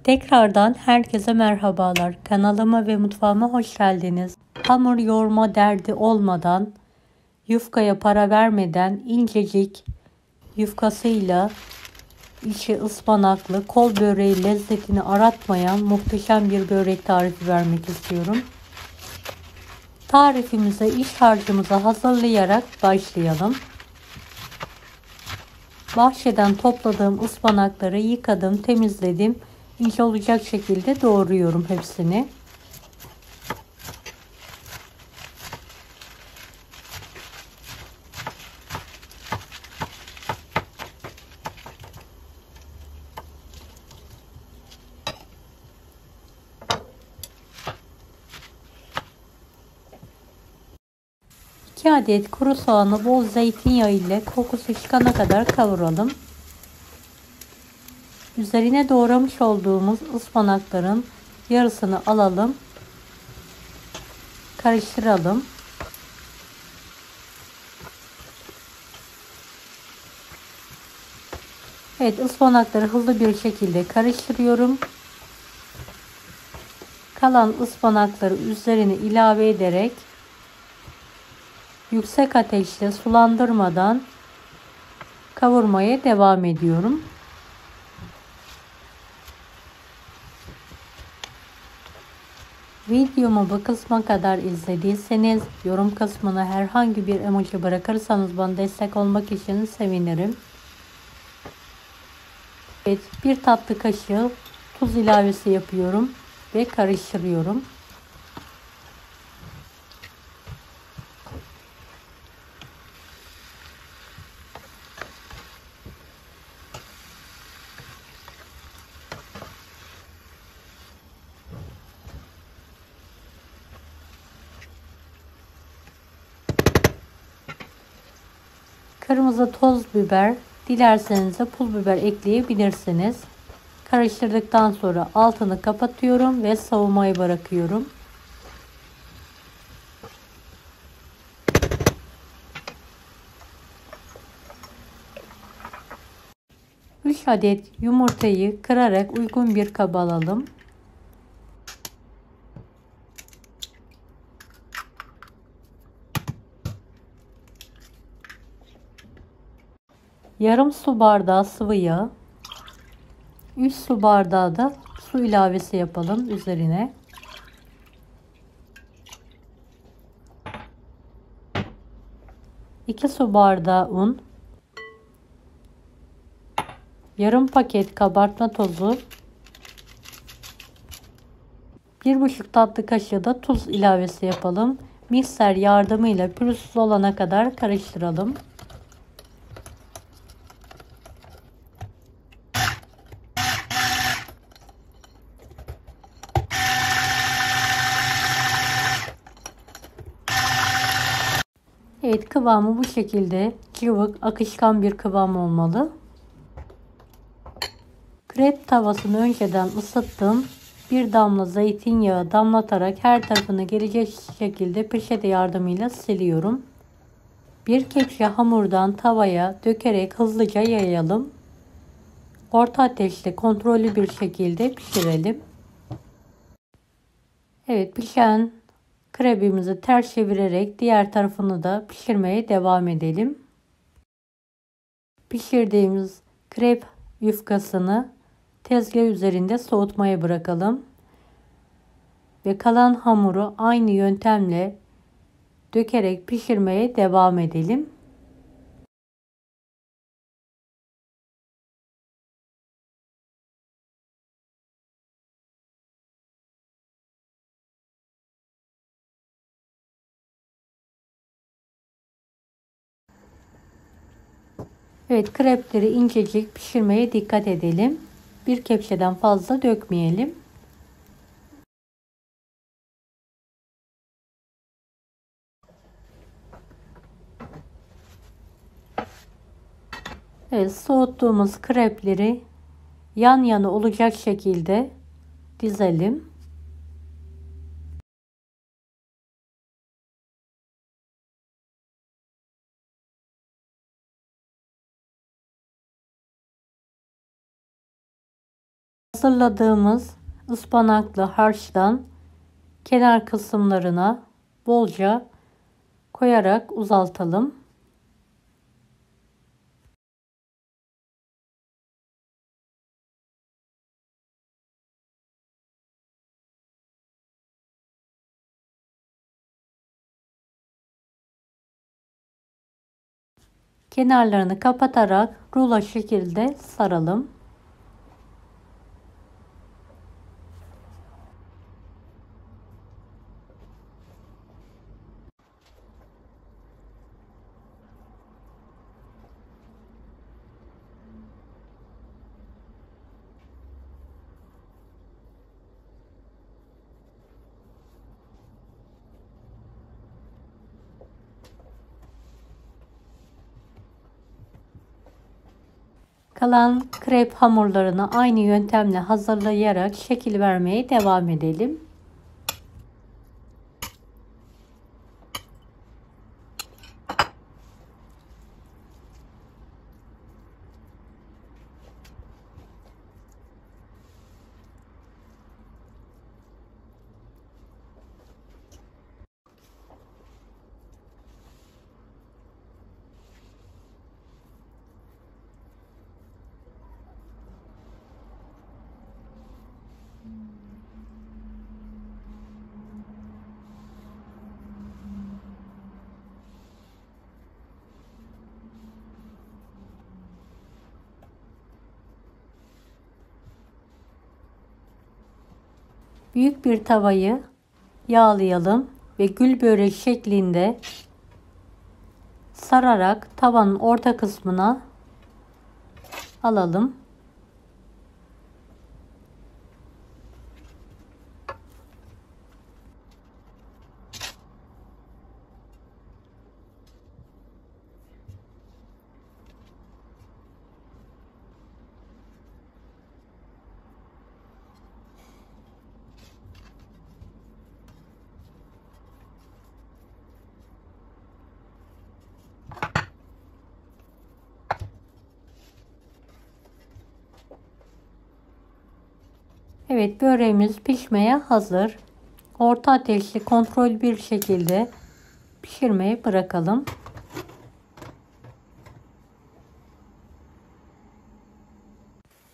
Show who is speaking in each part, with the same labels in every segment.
Speaker 1: Tekrardan herkese merhabalar. Kanalıma ve mutfağıma hoş geldiniz. Hamur yoğurma derdi olmadan, yufkaya para vermeden incecik yufkasıyla içi ıspanaklı kol böreği lezzetini aratmayan muhteşem bir börek tarifi vermek istiyorum. Tarifimize, iç harcımızı hazırlayarak başlayalım. Bahçeden topladığım ıspanakları yıkadım, temizledim. İnce olacak şekilde doğruyorum hepsini. İki adet kuru soğanı bol zeytinyağı ile kokusu çıkana kadar kavuralım. Üzerine doğramış olduğumuz ıspanakların yarısını alalım. Karıştıralım. Evet, ıspanakları hızlı bir şekilde karıştırıyorum. Kalan ıspanakları üzerine ilave ederek yüksek ateşte sulandırmadan kavurmaya devam ediyorum. Videomu bu kısma kadar izlediyseniz yorum kısmına herhangi bir emoji bırakırsanız bana destek olmak için sevinirim. Evet, bir tatlı kaşığı tuz ilavesi yapıyorum ve karıştırıyorum. Kırmızı toz biber, dilerseniz de pul biber ekleyebilirsiniz. Karıştırdıktan sonra altını kapatıyorum ve soğumaya bırakıyorum. 3 adet yumurtayı kırarak uygun bir kaba alalım. Yarım su bardağı sıvı yağ, 3 su bardağı da su ilavesi yapalım üzerine. 2 su bardağı un, yarım paket kabartma tozu, 1,5 tatlı kaşığı da tuz ilavesi yapalım. Mikser yardımıyla pürüzsüz olana kadar karıştıralım. Evet, kıvamı bu şekilde cıvık, akışkan bir kıvam olmalı. Krep tavasını önceden ısıttım. Bir damla zeytinyağı damlatarak her tarafına gelecek şekilde peçete yardımıyla siliyorum. Bir kepçe hamurdan tavaya dökerek hızlıca yayalım. Orta ateşte kontrollü bir şekilde pişirelim. Evet, pişen krebimizi ters çevirerek diğer tarafını da pişirmeye devam edelim. Pişirdiğimiz krep yufkasını tezgah üzerinde soğutmaya bırakalım. Ve kalan hamuru aynı yöntemle dökerek pişirmeye devam edelim. Evet, krepleri incecik pişirmeye dikkat edelim. Bir kepçeden fazla dökmeyelim. Evet, soğuttuğumuz krepleri yan yana olacak şekilde dizelim. Hazırladığımız ıspanaklı harçtan kenar kısımlarına bolca koyarak uzaltalım. Kenarlarını kapatarak rulo şekilde saralım. Kalan krep hamurlarını aynı yöntemle hazırlayarak şekil vermeye devam edelim. Büyük bir tavayı yağlayalım ve gül börek şeklinde sararak tavanın orta kısmına alalım. Evet, böreğimiz pişmeye hazır. Orta ateşli kontrol bir şekilde pişirmeye bırakalım.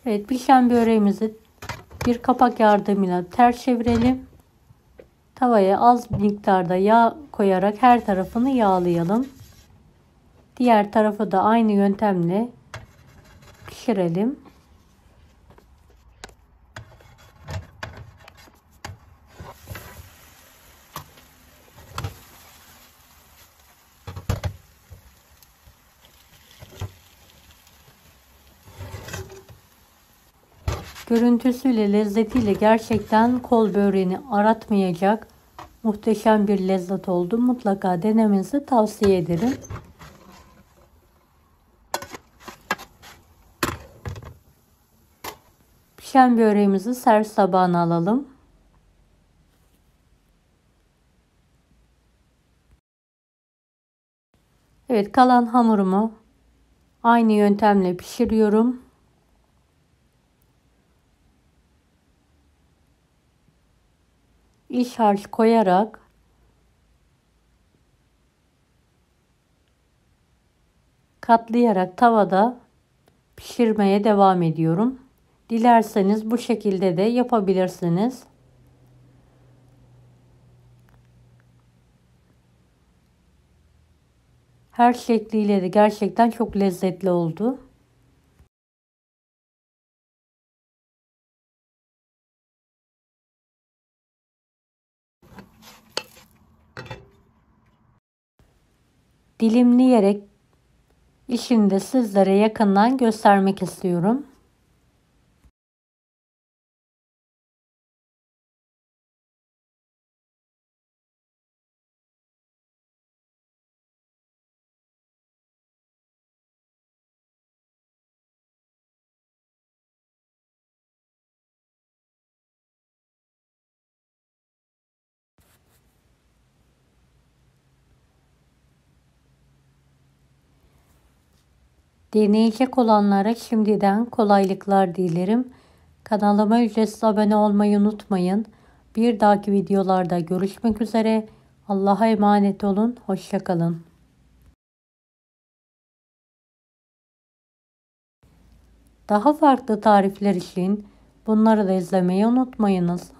Speaker 1: Evet, pişen böreğimizi bir kapak yardımıyla ters çevirelim. Tavaya az miktarda yağ koyarak her tarafını yağlayalım. Diğer tarafı da aynı yöntemle pişirelim. Görüntüsüyle, lezzetiyle gerçekten kol böreğini aratmayacak muhteşem bir lezzet oldu. Mutlaka denemenizi tavsiye ederim. Pişen böreğimizi servis tabağına alalım. Evet, kalan hamurumu aynı yöntemle pişiriyorum. İç harç koyarak katlayarak tavada pişirmeye devam ediyorum. Dilerseniz bu şekilde de yapabilirsiniz. Her şekliyle de gerçekten çok lezzetli oldu. Dilimleyerek işini de sizlere yakından göstermek istiyorum. Deneyecek olanlara şimdiden kolaylıklar dilerim. Kanalıma ücretsiz abone olmayı unutmayın. Bir dahaki videolarda görüşmek üzere. Allah'a emanet olun. Hoşça kalın. Daha farklı tarifler için bunları da izlemeyi unutmayınız.